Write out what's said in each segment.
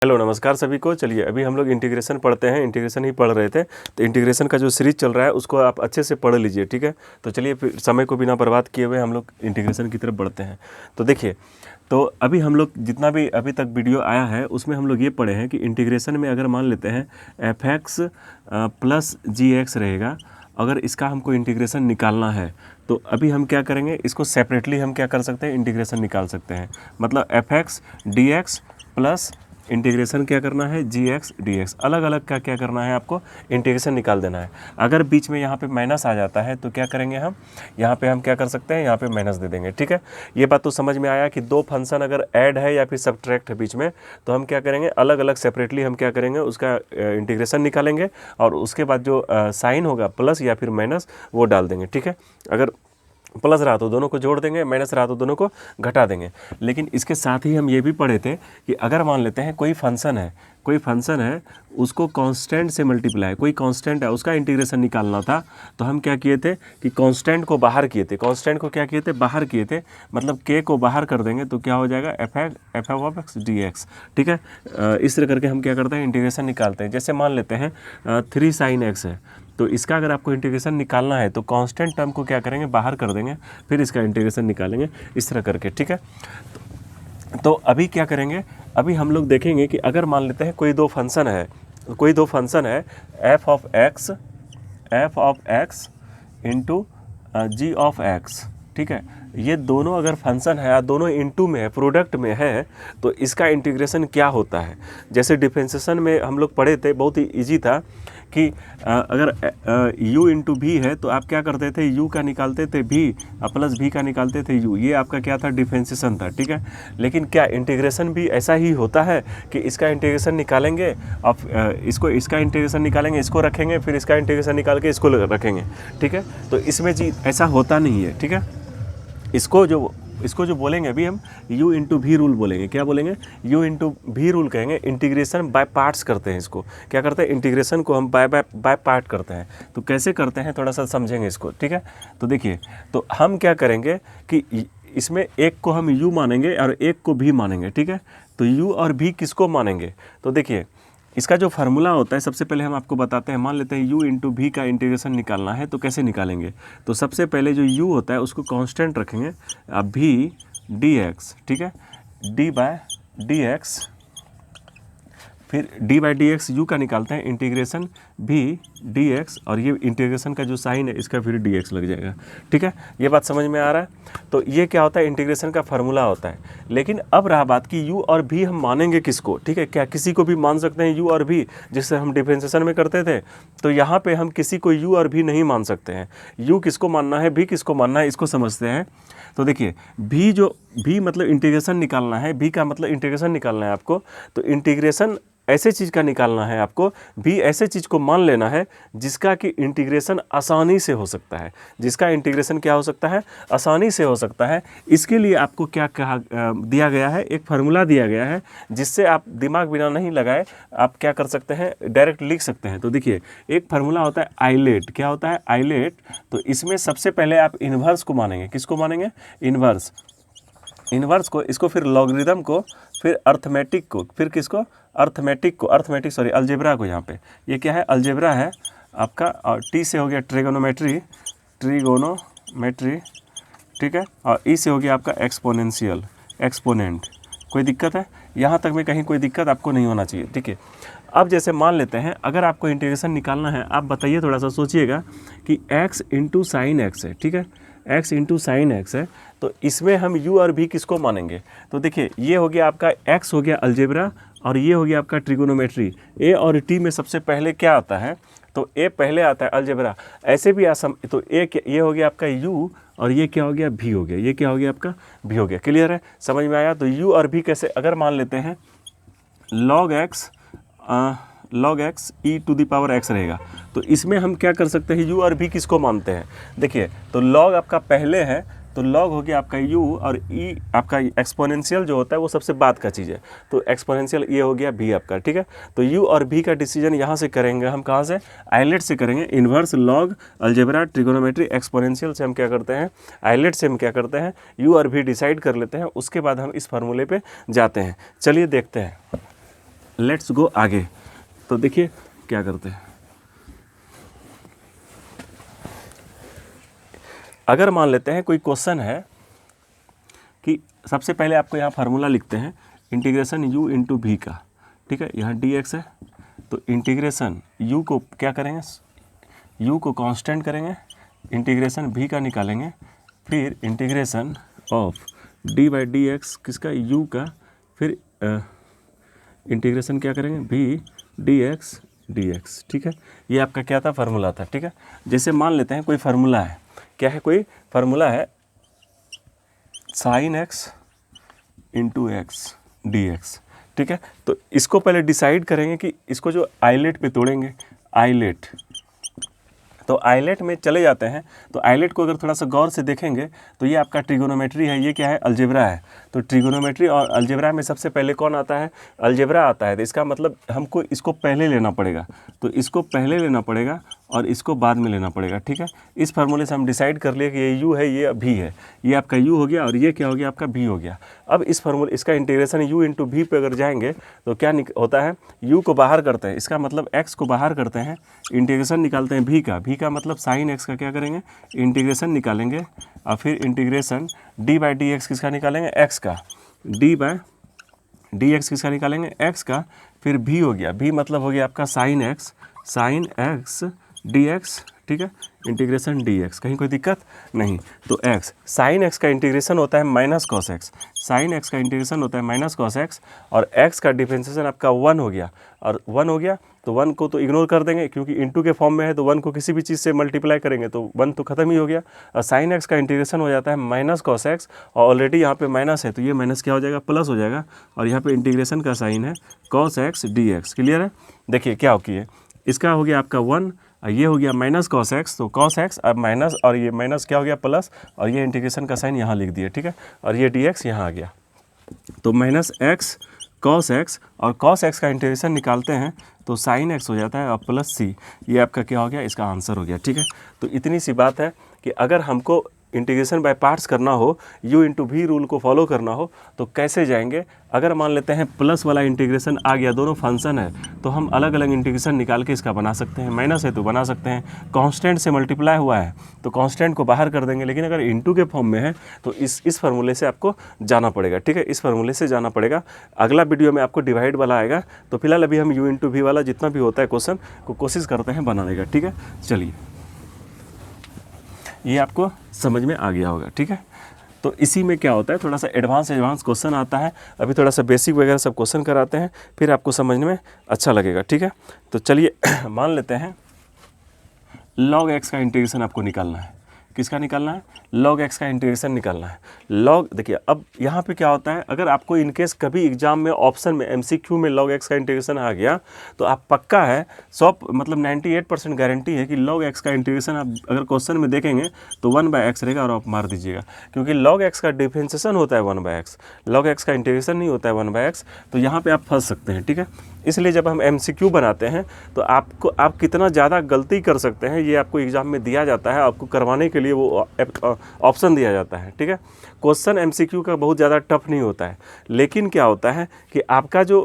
Hello नमस्कार सभी को। चलिए अभी हम लोग इंटीग्रेशन पढ़ते हैं, इंटीग्रेशन ही पढ़ रहे थे। तो इंटीग्रेशन का जो सीरीज चल रहा है उसको आप अच्छे से पढ़ लीजिए, ठीक है। तो चलिए फिर समय को बिना बर्बाद किए हुए हम लोग इंटीग्रेशन की तरफ बढ़ते हैं। तो देखिए, तो अभी हम लोग जितना भी अभी तक वीडियो आया है उसमें हम लोग ये पढ़े हैं कि इंटीग्रेशन में अगर मान लेते हैं f(x) प्लस g(x) रहेगा, अगर इसका हमको इंटीग्रेशन निकालना है तो अभी हम क्या करेंगे, इसको सेपरेटली हम क्या कर सकते हैं, इंटीग्रेशन निकाल सकते हैं। मतलब f(x) dx प्लस इंटीग्रेशन क्या करना है, gx dx, अलग अलग का क्या करना है, आपको इंटीग्रेशन निकाल देना है। अगर बीच में यहाँ पे माइनस आ जाता है तो क्या करेंगे हम, यहाँ पे हम क्या कर सकते हैं, यहाँ पे माइनस दे देंगे, ठीक है। ये बात तो समझ में आया कि दो फंक्शन अगर ऐड है या फिर सब्ट्रैक्ट है बीच में, तो हम क्या करेंगे, अलग अलग सेपरेटली हम क्या करेंगे, उसका इंटीग्रेशन निकालेंगे और उसके बाद जो साइन होगा प्लस या फिर माइनस वो डाल देंगे, ठीक है। अगर प्लस रहा तो दोनों को जोड़ देंगे, माइनस रहा तो दोनों को घटा देंगे। लेकिन इसके साथ ही हम ये भी पढ़े थे कि अगर मान लेते हैं कोई फंक्शन है उसको कांस्टेंट से मल्टीप्लाई, कोई कांस्टेंट है उसका इंटीग्रेशन निकालना था, तो हम क्या किए थे कि कांस्टेंट को बाहर किए थे, कांस्टेंट को क्या किए थे, बाहर किए थे। मतलब k को बाहर कर देंगे तो क्या हो जाएगा, f(x) dx, ठीक है। इस तरह करके हम क्या करते हैं, इंटीग्रेशन निकालते हैं। जैसे मान लेते हैं 3 sin x है, तो इसका अगर आपको इंटीग्रेशन निकालना है तो कांस्टेंट टर्म को क्या करेंगे, बाहर कर देंगे, फिर इसका इंटीग्रेशन निकालेंगे इस तरह करके, ठीक है। तो अभी क्या करेंगे, अभी हम लोग देखेंगे कि अगर मान लेते हैं कोई दो फंक्शन है f of x into g(x), ठीक है। ये दोनों अगर फंक्शन है, दोनों इनटू में है, प्रोडक्ट में है, तो इसका इंटीग्रेशन क्या होता है। जैसे डिफरेंशिएशन में हम लोग पढ़े थे, बहुत ही इजी था कि अगर u इंटू भी है तो आप क्या करते थे, u का निकालते थे v प्लस v का निकालते थे u। ये आपका क्या था, डिफरेंशिएशन था, ठीक है। लेकिन क्या इंटीग्रेशन भी ऐसा ही होता है कि इसका इंटीग्रेशन निकालेंगे और इसका इंटीग्रेशन निकालेंगे, इसको रखेंगे, फिर इसका इंटीग्रेशन निकाल के इसको रखेंगे, ठीक है। तो इसमें जी ऐसा होता नहीं है, ठीक है। इसको जो बोलेंगे अभी हम u इंटू भी रूल बोलेंगे। क्या बोलेंगे, u इंटू भी रूल कहेंगे। इंटीग्रेशन बाय पार्ट्स करते हैं, इसको क्या करते हैं, इंटीग्रेशन को हम बाय पार्ट करते हैं। तो कैसे करते हैं थोड़ा सा समझेंगे इसको, ठीक है। तो देखिए, तो हम क्या करेंगे कि इसमें एक को हम u मानेंगे और एक को भी मानेंगे, ठीक है। तो u और भी किसको मानेंगे, तो देखिए इसका जो फार्मूला होता है, सबसे पहले हम आपको बताते हैं। मान लेते हैं u इंटू भी का इंटीग्रेशन निकालना है, तो कैसे निकालेंगे। तो सबसे पहले जो u होता है उसको कांस्टेंट रखेंगे, अब भी dx, ठीक है, d बाय dx, फिर d बाई dx u का निकालते हैं, इंटीग्रेशन भी dx, और ये इंटीग्रेशन का जो साइन है इसका फिर dx लग जाएगा, ठीक है। ये बात समझ में आ रहा है। तो ये क्या होता है, इंटीग्रेशन का फार्मूला होता है। लेकिन अब रहा बात कि u और भी हम मानेंगे किसको, ठीक है। क्या किसी को भी मान सकते हैं u और भी, जिससे हम डिफरेंशिएशन में करते थे। तो यहाँ पे हम किसी को u और भी नहीं मान सकते हैं। u किसको मानना है, भी किसको मानना है, इसको समझते हैं। तो देखिए, भी मतलब इंटीग्रेशन निकालना है, भी का मतलब इंटीग्रेशन निकालना है आपको। तो इंटीग्रेशन ऐसे चीज़ का निकालना है आपको, भी ऐसे चीज़ को मान लेना है जिसका कि इंटीग्रेशन आसानी से हो सकता है, जिसका इंटीग्रेशन क्या हो सकता है, आसानी से हो सकता है। इसके लिए आपको क्या कहा दिया गया है, एक फार्मूला दिया गया है, जिससे आप दिमाग बिना नहीं लगाए आप क्या कर सकते हैं, डायरेक्ट लिख सकते हैं। तो देखिए, एक फार्मूला होता है आइलेट। क्या होता है, आइलेट। तो इसमें सबसे पहले आप इन्वर्स को मानेंगे। किसको मानेंगे, इन्वर्स को, इसको फिर लॉगरिदम को, फिर अर्थमेटिक को, फिर किसको, अलजेब्रा को। यहाँ पे ये क्या है, अलजेब्रा है आपका, और टी से हो गया ट्रिगोनोमेट्री, ठीक है, और ई से हो गया आपका एक्सपोनेंट। कोई दिक्कत है, यहाँ तक में कहीं कोई दिक्कत आपको नहीं होना चाहिए, ठीक है। अब जैसे मान लेते हैं अगर आपको इंटीग्रेशन निकालना है, आप बताइए, थोड़ा सा सोचिएगा कि x इंटू साइन एक्स है, ठीक है, x इंटू साइन एक्स है। तो इसमें हम u और v किसको मानेंगे। तो देखिए, ये हो गया आपका x हो गया अलजेब्रा, और ये हो गया आपका ट्रिगोनोमेट्री। a और t में सबसे पहले क्या आता है, तो a पहले आता है, अलजेब्रा। ऐसे भी तो ये हो गया आपका u, और ये क्या हो गया, भी हो गया, ये क्या हो गया आपका, भी हो गया। क्लियर है, समझ में आया। तो u और भी कैसे, अगर मान लेते हैं log x e to the power x रहेगा, तो इसमें हम क्या कर सकते हैं, u और भी किसको मानते हैं। देखिए, तो log आपका पहले है, तो log हो गया आपका u, और e आपका एक्सपोनेंशियल जो होता है वो सबसे बाद का चीज़ है। तो एक्सपोनेंशियल ये हो गया भी आपका, ठीक है। तो u और v का डिसीजन यहाँ से करेंगे हम, कहाँ से, आइलेट से करेंगे। Inverse, log, algebra, trigonometry, exponential से हम क्या करते हैं, आइलेट से हम क्या करते हैं, u और v डिसाइड कर लेते हैं। उसके बाद हम इस फार्मूले पे जाते हैं। चलिए देखते हैं। लेट्स गो आगे। तो देखिए क्या करते हैं, अगर मान लेते हैं कोई क्वेश्चन है कि सबसे पहले आपको यहाँ फार्मूला लिखते हैं इंटीग्रेशन u इंटू भी का, ठीक है, यहाँ dx है, तो इंटीग्रेशन u को क्या करेंगे, u को कांस्टेंट करेंगे, इंटीग्रेशन v का निकालेंगे, फिर integration of d by D x किसका, u का, फिर इंटीग्रेशन क्या करेंगे v dx, ठीक है। ये आपका क्या था, फार्मूला था, ठीक है। जैसे मान लेते हैं कोई फार्मूला है, क्या है, कोई फार्मूला है sine x into x d x, ठीक है। तो इसको पहले डिसाइड करेंगे कि इसको जो आइलेट पे तोड़ेंगे, आइलेट, तो आइलेट में चले जाते हैं। तो आइलेट को अगर थोड़ा सा गौर से देखेंगे तो ये आपका ट्रिगोनोमेट्री है, ये क्या है, अलजेब्रा है। तो ट्रिगोनोमेट्री और अलजेब्रा में सबसे पहले कौन आता है, अलजेब्रा आता है। तो इसका मतलब हमको इसको पहले लेना पड़ेगा, तो इसको पहले लेना पड़ेगा और इसको बाद में लेना पड़ेगा, ठीक है। इस फार्मूले से हम डिसाइड कर लिए कि ये u है, ये भी है, ये आपका u हो गया और ये क्या हो गया, आपका v हो गया। अब इस फार्मूले, इसका इंटीग्रेशन u इंटू v पे अगर जाएंगे तो क्या होता है, u को बाहर करते हैं, इसका मतलब x को बाहर करते हैं, इंटीग्रेशन निकालते हैं v का मतलब साइन x का क्या करेंगे, इंटीग्रेशन निकालेंगे, और फिर integration d by D x किसका निकालेंगे, x का, d बाई डी एक्स किसका निकालेंगे, x का, फिर v हो गया, v मतलब हो गया आपका साइन x dx, ठीक है, इंटीग्रेशन dx, कहीं कोई दिक्कत नहीं। तो x, साइन x का इंटीग्रेशन होता है minus cos x, sine x का इंटीग्रेशन होता है माइनस कॉस x, और x का डिफरेंशिएशन आपका 1 हो गया, और 1 हो गया तो 1 को तो इग्नोर कर देंगे क्योंकि इनटू के फॉर्म में है, तो 1 को किसी भी चीज़ से मल्टीप्लाई करेंगे तो 1 तो खत्म ही हो गया। और साइन x का इंटीग्रेशन हो जाता है माइनस कॉस x, और ऑलरेडी यहाँ पे माइनस है तो ये माइनस क्या हो जाएगा, प्लस हो जाएगा, और यहाँ पे इंटीग्रेशन का साइन है कॉस x dx, क्लियर है। देखिए क्या हो कि इसका हो गया आपका 1, ये हो गया माइनस कॉस एक्स, तो कॉस एक्स अब माइनस, और ये माइनस क्या हो गया, प्लस, और ये इंटीग्रेशन का साइन यहाँ लिख दिया, ठीक है, और ये डी एक्स यहाँ आ गया। तो माइनस एक्स कॉस एक्स, और कॉस एक्स का इंटीग्रेशन निकालते हैं तो साइन एक्स हो जाता है और प्लस सी, ये आपका क्या हो गया, इसका आंसर हो गया, ठीक है। तो इतनी सी बात है कि अगर हमको इंटीग्रेशन बाय पार्ट्स करना हो, u इंटू भी रूल को फॉलो करना हो तो कैसे जाएंगे। अगर मान लेते हैं प्लस वाला इंटीग्रेशन आ गया, दोनों फंक्शन है, तो हम अलग अलग इंटीग्रेशन निकाल के इसका बना सकते हैं, माइनस है तो बना सकते हैं, कांस्टेंट से मल्टीप्लाई हुआ है तो कांस्टेंट को बाहर कर देंगे, लेकिन अगर इंटू के फॉर्म में है तो इस फार्मूले से आपको जाना पड़ेगा, ठीक है, इस फार्मूले से जाना पड़ेगा। अगला वीडियो में आपको डिवाइड वाला आएगा, तो फिलहाल अभी हम u इंटू भी वाला जितना भी होता है क्वेश्चन को कोशिश करते हैं बनाने का, ठीक है। चलिए, ये आपको समझ में आ गया होगा, ठीक है। तो इसी में क्या होता है, थोड़ा सा एडवांस क्वेश्चन आता है, अभी थोड़ा सा बेसिक वगैरह सब क्वेश्चन कराते हैं, फिर आपको समझने में अच्छा लगेगा, ठीक है। तो चलिए मान लेते हैं log x का इंटीग्रेशन आपको निकालना है, किसका निकालना है, log x का इंटीग्रेशन निकालना है। log, देखिए अब यहाँ पे क्या होता है, अगर आपको इनकेस कभी एग्जाम में ऑप्शन में MCQ में log x का इंटीग्रेशन आ गया तो आप पक्का है 100 मतलब 98% गारंटी है कि log x का इंटीग्रेशन आप अगर क्वेश्चन में देखेंगे तो 1/x रहेगा और आप मार दीजिएगा, क्योंकि log x का डिफरेंशिएशन होता है 1/x, log x का इंटीग्रेशन नहीं होता है 1/x, तो यहाँ पर आप फंस सकते हैं, ठीक है। इसलिए जब हम MCQ बनाते हैं तो आप कितना ज़्यादा गलती कर सकते हैं ये आपको एग्ज़ाम में दिया जाता है, आपको करवाने के लिए वो ऑप्शन दिया जाता है, ठीक है। क्वेश्चन MCQ का बहुत ज़्यादा टफ नहीं होता है, लेकिन क्या होता है कि आपका जो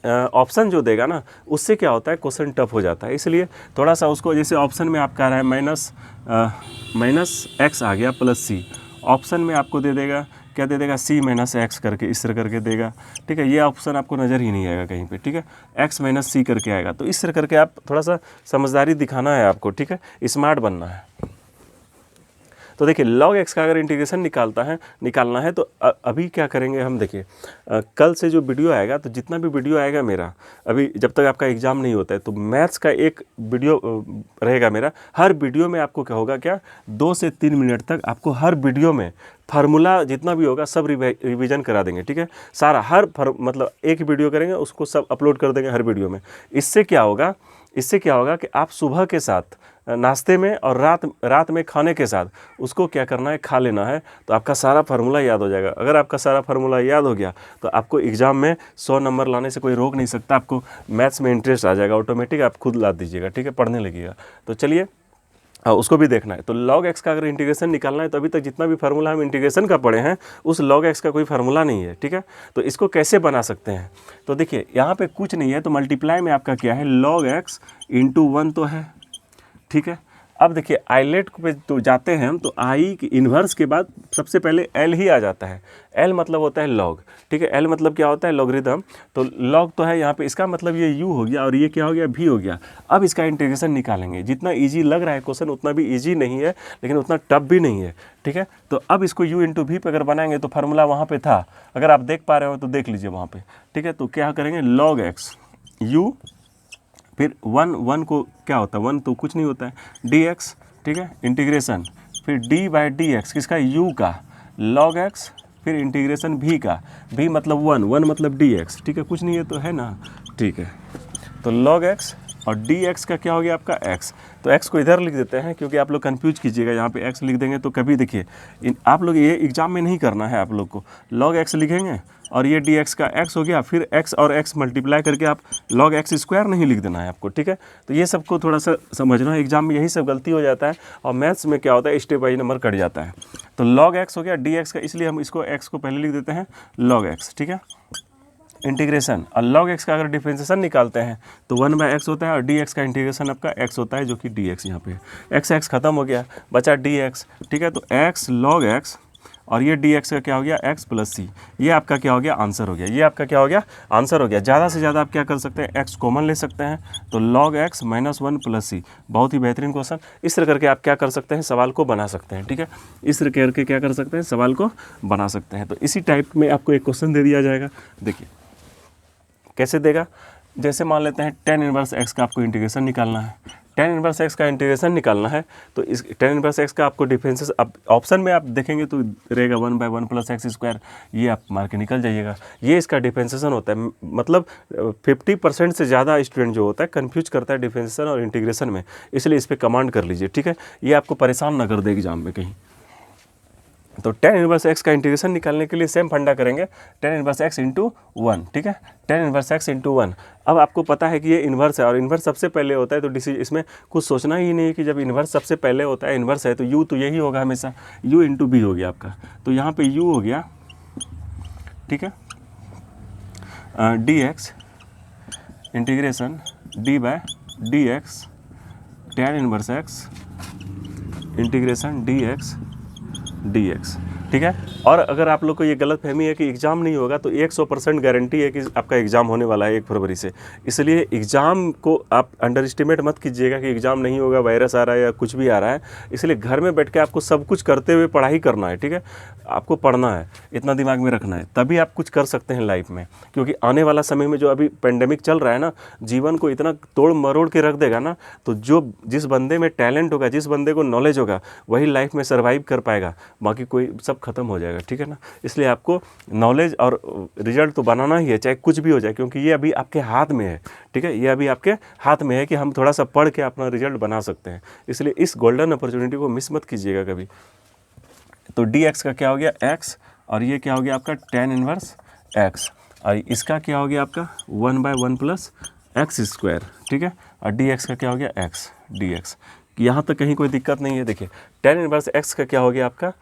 ऑप्शन जो देगा ना उससे क्या होता है, क्वेश्चन टफ हो जाता है। इसलिए थोड़ा सा उसको, जैसे ऑप्शन में आपका आ रहा है माइनस एक्स आ गया प्लस सी, ऑप्शन में आपको दे देगा, क्या दे देगा, c माइनस एक्स करके इस तरह करके देगा, ठीक है। ये ऑप्शन आपको नज़र ही नहीं आएगा कहीं पे, ठीक है, x माइनस सी करके आएगा। तो इस तरह करके आप थोड़ा सा समझदारी दिखाना है आपको, ठीक है, स्मार्ट बनना है। तो देखिए log x का अगर इंटीग्रेशन निकालना है तो अभी क्या करेंगे हम, देखिए कल से जो वीडियो आएगा, तो जितना भी वीडियो आएगा मेरा, अभी जब तक आपका एग्ज़ाम नहीं होता है तो मैथ्स का एक वीडियो रहेगा मेरा, हर वीडियो में आपको क्या होगा, क्या 2 से 3 मिनट तक आपको हर वीडियो में फार्मूला जितना भी होगा सब रिवीजन करा देंगे, ठीक है। सारा मतलब एक वीडियो करेंगे उसको सब अपलोड कर देंगे हर वीडियो में। इससे क्या होगा कि आप सुबह के साथ नाश्ते में और रात में खाने के साथ उसको क्या करना है, खा लेना है, तो आपका सारा फार्मूला याद हो जाएगा। अगर आपका सारा फार्मूला याद हो गया तो आपको एग्ज़ाम में 100 नंबर लाने से कोई रोक नहीं सकता, आपको मैथ्स में इंटरेस्ट आ जाएगा, ऑटोमेटिक आप खुद ला दीजिएगा, ठीक है, पढ़ने लगिएगा। तो चलिए उसको भी देखना है। तो log x का अगर इंटीग्रेशन निकालना है तो अभी तक जितना भी फार्मूला हम इंटीग्रेशन का पढ़े हैं उस log x का कोई फार्मूला नहीं है, ठीक है। तो इसको कैसे बना सकते हैं, तो देखिए यहाँ पे कुछ नहीं है, तो मल्टीप्लाई में आपका क्या है, log x इंटू 1 तो है, ठीक है। अब देखिए आइलेट पे तो जाते हैं हम, तो आई की इन्वर्स के बाद सबसे पहले एल ही आ जाता है। एल मतलब होता है लॉग, ठीक है। एल मतलब क्या होता है, लॉगरिदम। तो लॉग तो है यहाँ पे, इसका मतलब ये यू हो गया और ये क्या हो गया, भी हो गया। अब इसका इंटीग्रेशन निकालेंगे। जितना इजी लग रहा है क्वेश्चन उतना भी इजी नहीं है, लेकिन उतना टफ भी नहीं है, ठीक है। तो अब इसको यू इंटू भी पे अगर बनाएंगे तो फार्मूला वहाँ पे था, अगर आप देख पा रहे हो तो देख लीजिए वहाँ पे, ठीक है। तो क्या करेंगे, लॉग एक्स यू, फिर 1 को क्या होता है, 1 तो कुछ नहीं होता है, डी एक्स, ठीक है, इंटीग्रेशन, फिर डी बाई डी एक्स किसका, यू का, लॉग एक्स, फिर इंटीग्रेशन भी का, भी मतलब 1 मतलब डी एक्स, ठीक है, कुछ नहीं है तो है ना, ठीक है। तो लॉग एक्स और डी एक्स का क्या हो गया आपका एक्स। तो एक्स को इधर लिख देते हैं क्योंकि आप लोग कंफ्यूज कीजिएगा, यहाँ पे एक्स लिख देंगे तो कभी देखिए आप लोग ये एग्जाम में नहीं करना है, आप लोग को लॉग एक्स लिखेंगे और ये डी एक्स का एक्स हो गया, फिर एक्स और एक्स मल्टीप्लाई करके आप लॉग एक्स स्क्वायर नहीं लिख देना है आपको, ठीक है। तो ये सबको थोड़ा सा समझना है, एग्जाम में यही सब गलती हो जाता है और मैथ्स में क्या होता है, स्टेप वाइज नंबर कट जाता है। तो लॉग एक्स हो गया डी एक्स का, इसलिए हम इसको एक्स को पहले लिख देते हैं लॉग एक्स, ठीक है, इंटीग्रेशन। और लॉग एक्स का अगर डिफरेंशिएशन निकालते हैं तो 1/x होता है और डी एक्स का इंटीग्रेशन आपका x होता है, जो कि डी एक्स यहाँ पे है। x खत्म हो गया, बचा डी एक्स, ठीक है। तो x log x और ये डी एक्स का क्या हो गया, x प्लस सी, ये आपका क्या हो गया, आंसर हो गया, ये आपका क्या हो गया, आंसर हो गया। ज़्यादा से ज़्यादा आप क्या कर सकते हैं, x कॉमन ले सकते हैं, तो log x माइनस 1 प्लस सी, बहुत ही बेहतरीन क्वेश्चन। इस तरह करके आप क्या कर सकते हैं, सवाल को बना सकते हैं, ठीक है। इस तरह करके क्या कर सकते हैं, सवाल को बना सकते हैं। तो इसी टाइप में आपको एक क्वेश्चन दे दिया जाएगा, देखिए कैसे देगा। जैसे मान लेते हैं tan इनवर्स x का आपको इंटीग्रेशन निकालना है, tan इनवर्स x का इंटीग्रेशन निकालना है, तो इस tan इनवर्स x का आपको डिफरेंसेस अब ऑप्शन में आप देखेंगे तो रहेगा 1/1 प्लस एक्स स्क्वायर, ये आप मार के निकल जाइएगा। ये इसका डिफरेंशिएशन होता है, मतलब 50% से ज़्यादा स्टूडेंट जो होता है कन्फ्यूज करता है डिफरेंशिएशन और इंटीग्रेशन में, इसलिए इस पर कमांड कर लीजिए, ठीक है। ये आपको परेशान ना कर दे एग्जाम में कहीं। तो tan इनवर्स x का इंटीग्रेशन निकालने के लिए सेम फंडा करेंगे, tan इनवर्स x इंटू 1, ठीक है, tan इनवर्स x इंटू 1। अब आपको पता है कि ये इन्वर्स है और इन्वर्स सबसे पहले होता है, तो इसमें कुछ सोचना ही नहीं है कि जब इन्वर्स सबसे पहले होता है, इन्वर्स है तो u तो यही होगा हमेशा, u इंटू बी हो गया आपका। तो यहाँ पे u हो गया, ठीक है, d x integration d by d x tan inverse x integration d x d x, ठीक है। और अगर आप लोग को ये गलत फहमी है कि एग्ज़ाम नहीं होगा, तो 100% गारंटी है कि आपका एग्ज़ाम होने वाला है 1 फरवरी से। इसलिए एग्ज़ाम को आप अंडर एस्टिमेट मत कीजिएगा कि एग्ज़ाम नहीं होगा, वायरस आ रहा है या कुछ भी आ रहा है। इसलिए घर में बैठ के आपको सब कुछ करते हुए पढ़ाई करना है, ठीक है। आपको पढ़ना है, इतना दिमाग में रखना है, तभी आप कुछ कर सकते हैं लाइफ में। क्योंकि आने वाला समय में जो अभी पेंडेमिक चल रहा है ना, जीवन को इतना तोड़ मरोड़ के रख देगा ना, तो जिस बंदे में टैलेंट होगा, जिस बंदे को नॉलेज होगा, वही लाइफ में सर्वाइव कर पाएगा, बाकी कोई सब खत्म हो जाएगा, ठीक है ना। इसलिए आपको नॉलेज और रिजल्ट तो बनाना ही है, चाहे कुछ भी हो जाए, क्योंकि ये अभी आपके हाथ में है, ठीक है। ये अभी आपके हाथ में है कि हम थोड़ा सा पढ़ के अपना रिजल्ट बना सकते हैं। इसलिए इस गोल्डन अपॉर्चुनिटी को मिस मत कीजिएगा कभी। तो डी एक्स का क्या हो गया, एक्स, और ये क्या हो गया आपका tan इनवर्स एक्स, और इसका क्या हो गया आपका 1/1 प्लस एक्स स्क्वायर, ठीक है। और डी एक्स का क्या हो गया, एक्स डी एक्स। यहाँ तक कहीं कोई दिक्कत नहीं है। देखिए tan इनवर्स एक्स का क्या हो गया आपका,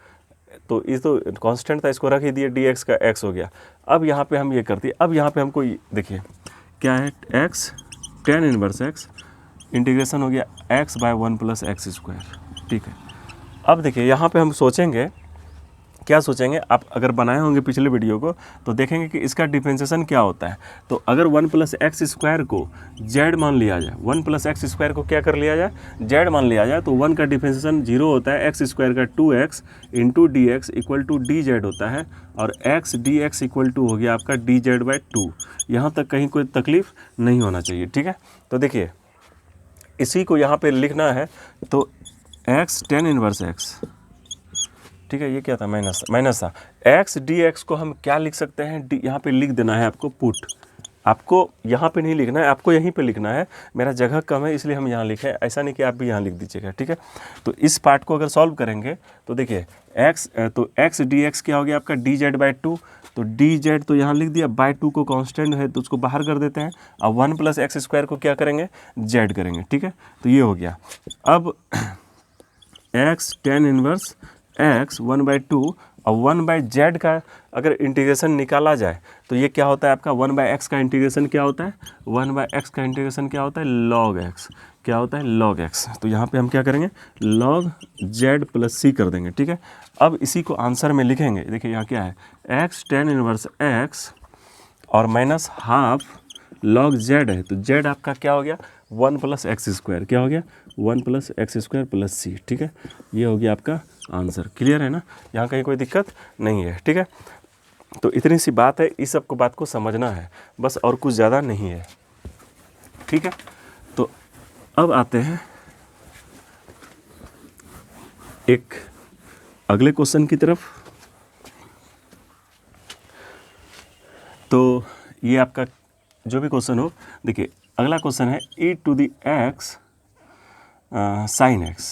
तो ये तो कांस्टेंट था, इसको रख ही दिए, डी एक्स का एक्स हो गया। अब यहाँ पे हम ये करते हैं, अब यहाँ पे हमको देखिए क्या है, x tan inverse x integration हो गया x/1 प्लस एक्स स्क्वायर, ठीक है। अब देखिए यहाँ पे हम सोचेंगे, क्या सोचेंगे, आप अगर बनाए होंगे पिछले वीडियो को तो देखेंगे कि इसका डिफरेंशिएशन क्या होता है। तो अगर 1 प्लस एक्स स्क्वायर को z मान लिया जाए, 1 प्लस एक्स स्क्वायर को क्या कर लिया जाए, z मान लिया जाए, तो 1 का डिफरेंशिएशन 0 होता है, एक्स स्क्वायर का 2x into d x equal to d z होता है, और x d x equal to हो गया आपका डी जेड बाई 2। यहाँ तक कहीं कोई तकलीफ नहीं होना चाहिए, ठीक है। तो देखिए इसी को यहाँ पर लिखना है, तो x tan इनवर्स x, ठीक है, ये क्या था, माइनस था, एक्स डी एक्स को हम क्या लिख सकते हैं, डी यहाँ पे लिख देना है आपको पुट। आपको यहाँ पे नहीं लिखना है, आपको यहीं पे लिखना है, मेरा जगह कम है इसलिए हम यहाँ लिखे, ऐसा नहीं कि आप भी यहाँ लिख दीजिएगा, ठीक है। तो इस पार्ट को अगर सॉल्व करेंगे तो देखिए एक्स डी एक्स क्या हो गया आपका डी जेड बाई 2, तो डी जेड तो यहाँ लिख दिया, बाई 2 को कांस्टेंट है तो उसको बाहर कर देते हैं, और 1 प्लस एक्स स्क्वायर को क्या करेंगे, जेड करेंगे, ठीक है। तो ये हो गया। अब एक्स टेन इनवर्स एक्स 1/2 और 1/z का अगर इंटीग्रेशन निकाला जाए तो ये क्या होता है आपका 1/x का इंटीग्रेशन क्या होता है 1/x का इंटीग्रेशन क्या होता है log x, क्या होता है log x। तो यहाँ पे हम क्या करेंगे log z प्लस c कर देंगे, ठीक है। अब इसी को आंसर में लिखेंगे, देखिए यहाँ क्या है x टेन इनवर्स x और माइनस हाफ log z है, तो z आपका क्या हो गया 1 + x², क्या हो गया 1 + x² + c, ठीक है। ये हो गया आपका आंसर। क्लियर है ना, यहाँ कहीं कोई दिक्कत नहीं है, ठीक है। तो इतनी सी बात है, इस सब को बात को समझना है बस, और कुछ ज़्यादा नहीं है, ठीक है। तो अब आते हैं एक अगले क्वेश्चन की तरफ। तो ये आपका जो भी क्वेश्चन हो, देखिए अगला क्वेश्चन है e⁻x sin x।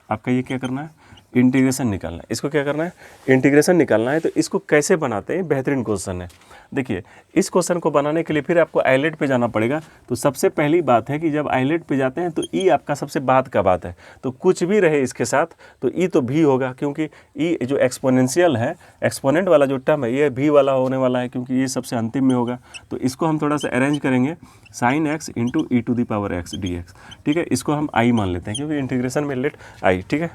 आपका ये क्या करना है इंटीग्रेशन निकालना है। इसको क्या करना है इंटीग्रेशन निकालना है। तो इसको कैसे बनाते हैं, बेहतरीन क्वेश्चन है। देखिए इस क्वेश्चन को बनाने के लिए फिर आपको आइलेट पे जाना पड़ेगा। तो सबसे पहली बात है कि जब आइलेट पे जाते हैं तो ई आपका सबसे बाद का बात है, तो कुछ भी रहे इसके साथ तो ई तो भी होगा, क्योंकि ई जो एक्सपोनेंशियल है, एक्सपोनेंट वाला जो टर्म है ये भी वाला होने वाला है, क्योंकि ये सबसे अंतिम में होगा। तो इसको हम थोड़ा सा अरेंज करेंगे sin x × e⁻x dx, ठीक है। इसको हम आई मान लेते हैं क्योंकि इंटीग्रेशन में लेट आई, ठीक है।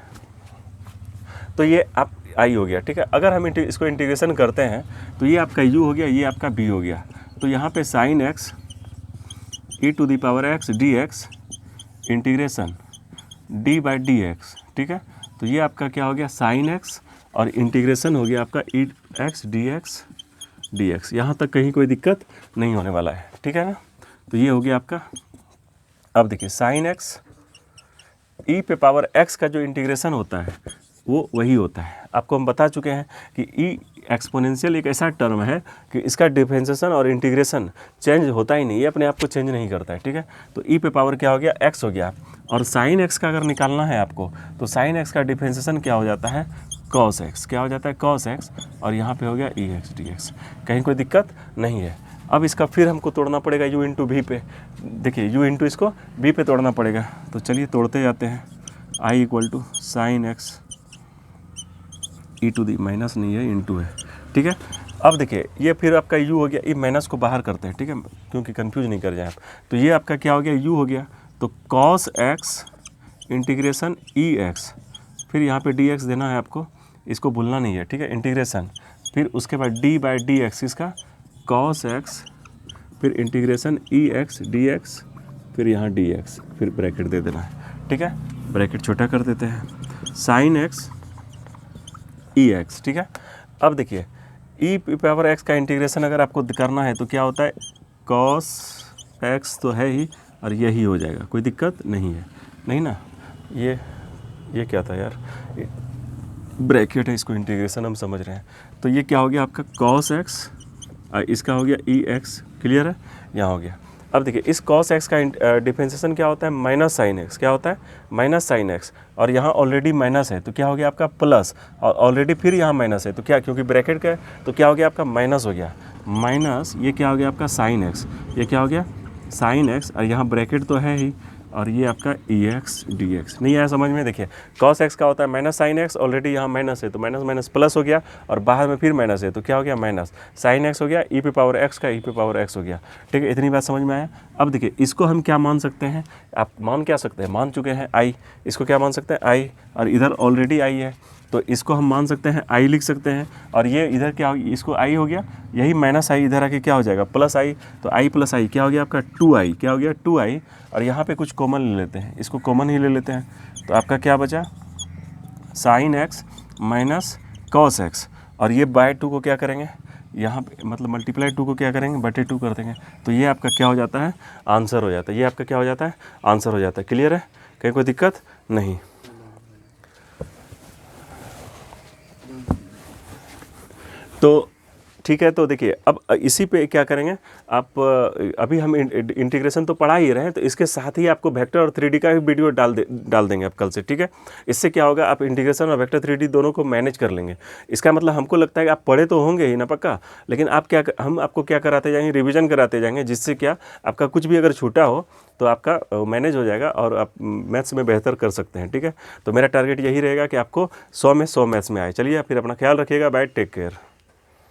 तो ये आप आई हो गया, ठीक है। अगर हम इसको इंटीग्रेशन करते हैं तो ये आपका u हो गया, ये आपका b हो गया। तो यहाँ पे sin x e⁻x dx integration d/dx, ठीक है। तो ये आपका क्या हो गया sin x और इंटीग्रेशन हो गया आपका x dx। यहाँ तक कहीं कोई दिक्कत नहीं होने वाला है, ठीक है ना। तो ये हो गया आपका। अब देखिए sin x e⁻x का जो इंटीग्रेशन होता है वो वही होता है। आपको हम बता चुके हैं कि ई एक्सपोनेंशियल एक ऐसा टर्म है कि इसका डिफरेंशिएशन और इंटीग्रेशन चेंज होता ही नहीं, ये अपने आप को चेंज नहीं करता है, ठीक है। तो ई पे पावर क्या हो गया x हो गया, और साइन x का अगर निकालना है आपको तो साइन x का डिफरेंशिएशन क्या हो जाता है cos x, क्या हो जाता है cos x, और यहाँ पे हो गया ex dx। कहीं कोई दिक्कत नहीं है। अब इसका फिर हमको तोड़ना पड़ेगा u × v पे। देखिए u × इसको v पे तोड़ना पड़ेगा। तो चलिए तोड़ते जाते हैं। i = sin x e⁻, minus नहीं है इनटू है, ठीक है। अब देखिए ये फिर आपका u हो गया, ये माइनस को बाहर करते हैं, ठीक है, क्योंकि कंफ्यूज नहीं कर जाए आप। तो ये आपका क्या हो गया u हो गया, तो cos x इंटीग्रेशन ex, फिर यहाँ पे dx देना है आपको, इसको भूलना नहीं है, ठीक है, इंटीग्रेशन। फिर उसके बाद d/dx इसका cos x, फिर इंटीग्रेशन ex dx, फिर यहाँ dx, फिर ब्रैकेट दे देना है, ठीक है। ब्रैकेट छोटा कर देते हैं, sin x ex, ठीक है। अब देखिए e⁻x का इंटीग्रेशन अगर आपको करना है तो क्या होता है cos x तो है ही, और यही हो जाएगा, कोई दिक्कत नहीं है, नहीं ना। ये क्या था यार, ब्रैकेट है, इसको इंटीग्रेशन हम समझ रहे हैं। तो ये क्या हो गया आपका cos x, इसका हो गया ex, क्लियर है, यहाँ हो गया। अब देखिए इस cos x का डिफरेंशिएशन क्या होता है माइनस साइन x, क्या होता है माइनस साइन x, और यहाँ ऑलरेडी माइनस है तो क्या हो गया आपका प्लस, और ऑलरेडी फिर यहाँ माइनस है तो क्या, क्योंकि ब्रैकेट का है तो क्या हो गया आपका माइनस हो गया, माइनस ये क्या हो गया आपका साइन x, ये क्या हो गया साइन x, और यहाँ ब्रैकेट तो है ही, और ये आपका ex dx। नहीं आया समझ में, देखिए cos x का होता है माइनस साइन x, ऑलरेडी यहाँ माइनस है तो माइनस माइनस प्लस हो गया, और बाहर में फिर माइनस है तो क्या हो गया माइनस साइन x हो गया, e⁻x का e⁻x हो गया, ठीक है। इतनी बात समझ में आया। अब देखिए इसको हम क्या मान सकते हैं, आप मान क्या सकते हैं, मान चुके हैं i, इसको क्या मान सकते हैं i, और इधर ऑलरेडी i है तो इसको हम मान सकते हैं i लिख सकते हैं, और ये इधर क्या हो, इसको i हो गया, यही माइनस i इधर आके क्या हो जाएगा प्लस i, तो i + i क्या हो गया आपका 2i, क्या हो गया 2i, और यहाँ पे कुछ कॉमन ले लेते हैं, इसको कॉमन ही ले लेते हैं। तो आपका क्या बचा sin x minus cos x, और ये बाय 2 को क्या करेंगे यहाँ पे, मतलब मल्टीप्लाई 2 को क्या करेंगे बटे 2 कर देंगे। तो ये आपका क्या हो जाता है आंसर हो जाता है, ये आपका क्या हो जाता है आंसर हो जाता है। क्लियर है, कहीं कोई दिक्कत नहीं। तो ठीक है। तो देखिए अब इसी पे क्या करेंगे आप, अभी हम इंटीग्रेशन तो पढ़ा ही रहे हैं, तो इसके साथ ही आपको वेक्टर और 3D का भी वीडियो डाल देंगे आप कल से, ठीक है। इससे क्या होगा, आप इंटीग्रेशन और वेक्टर 3D दोनों को मैनेज कर लेंगे। इसका मतलब हमको लगता है कि आप पढ़े तो होंगे ही ना पक्का, लेकिन हम आपको क्या कराते जाएंगे, रिविजन कराते जाएंगे, जिससे क्या आपका कुछ भी अगर छूटा हो तो आपका मैनेज हो जाएगा और आप मैथ्स में बेहतर कर सकते हैं, ठीक है। तो मेरा टारगेट यही रहेगा कि आपको 100 में 100 मैथ्स में आए। चलिए फिर अपना ख्याल रखिएगा, बाय, टेक केयर।